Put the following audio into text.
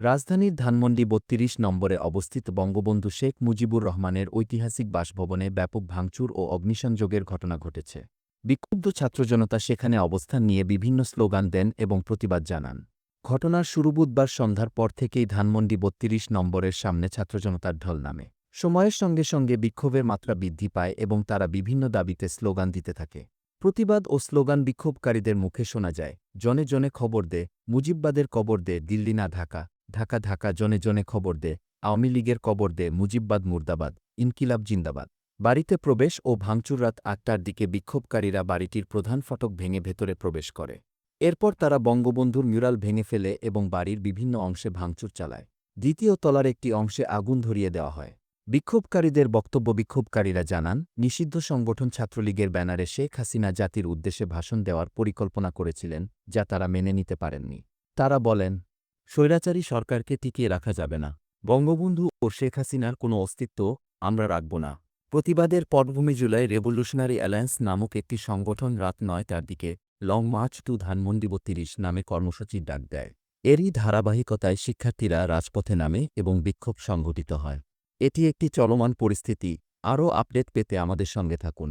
রাজধানীর ধানমন্ডি ৩২ নম্বরে অবস্থিত বঙ্গবন্ধু শেখ মুজিবুর রহমানের ঐতিহাসিক বাসভবনে ব্যাপক ভাঙচুর ও অগ্নিসংযোগের ঘটনা ঘটেছে। বিক্ষুব্ধ ছাত্রজনতা সেখানে অবস্থান নিয়ে বিভিন্ন স্লোগান দেন এবং প্রতিবাদ জানান। ঘটনার শুরু বুধবার সন্ধ্যার পর থেকেই ধানমন্ডি ৩২ নম্বরের সামনে ছাত্রজনতার ঢল নামে। সময়ের সঙ্গে সঙ্গে বিক্ষোভের মাত্রা বৃদ্ধি পায় এবং তারা বিভিন্ন দাবিতে স্লোগান দিতে থাকে। প্রতিবাদ ও স্লোগান বিক্ষোভকারীদের মুখে শোনা যায়, জনে জনে খবর দে, মুজিববাদের কবর দে, দিল্লি না ঢাকা, ঢাকা ঢাকা, জনে জনে খবর দে, আওয়ামী লীগের কবর দে, মুজিববাদ মুর্দাবাদ, ইনকিলাব জিন্দাবাদ। বাড়িতে প্রবেশ ও ভাঙচুর। রাত ৮টার দিকে বিক্ষোভকারীরা বাড়িটির প্রধান ফটক ভেঙে ভেতরে প্রবেশ করে। এরপর তারা বঙ্গবন্ধুর মিউরাল ভেঙে ফেলে এবং বাড়ির বিভিন্ন অংশে ভাঙচুর চালায়। দ্বিতীয় তলার একটি অংশে আগুন ধরিয়ে দেওয়া হয়। বিক্ষোভকারীদের বক্তব্য। বিক্ষোভকারীরা জানান, নিষিদ্ধ সংগঠন ছাত্রলীগের ব্যানারে শেখ হাসিনা জাতির উদ্দেশ্যে ভাষণ দেওয়ার পরিকল্পনা করেছিলেন, যা তারা মেনে নিতে পারেননি। তারা বলেন, স্বৈরাচারী সরকারকে টিকিয়ে রাখা যাবে না। বঙ্গবন্ধু ও শেখ হাসিনার কোনো অস্তিত্ব আমরা রাখব না। প্রতিবাদের পটভূমি জুলাই রেভলিউশনারি অ্যালায়েন্স নামক একটি সংগঠন রাত ৯টার দিকে লং মার্চ টু ধানমন্ডি ৩২ নামে কর্মসূচির ডাক দেয়। এরই ধারাবাহিকতায় শিক্ষার্থীরা রাজপথে নামে এবং বিক্ষোভ সংঘটিত হয়। এটি একটি চলমান পরিস্থিতি। আরও আপডেট পেতে আমাদের সঙ্গে থাকুন।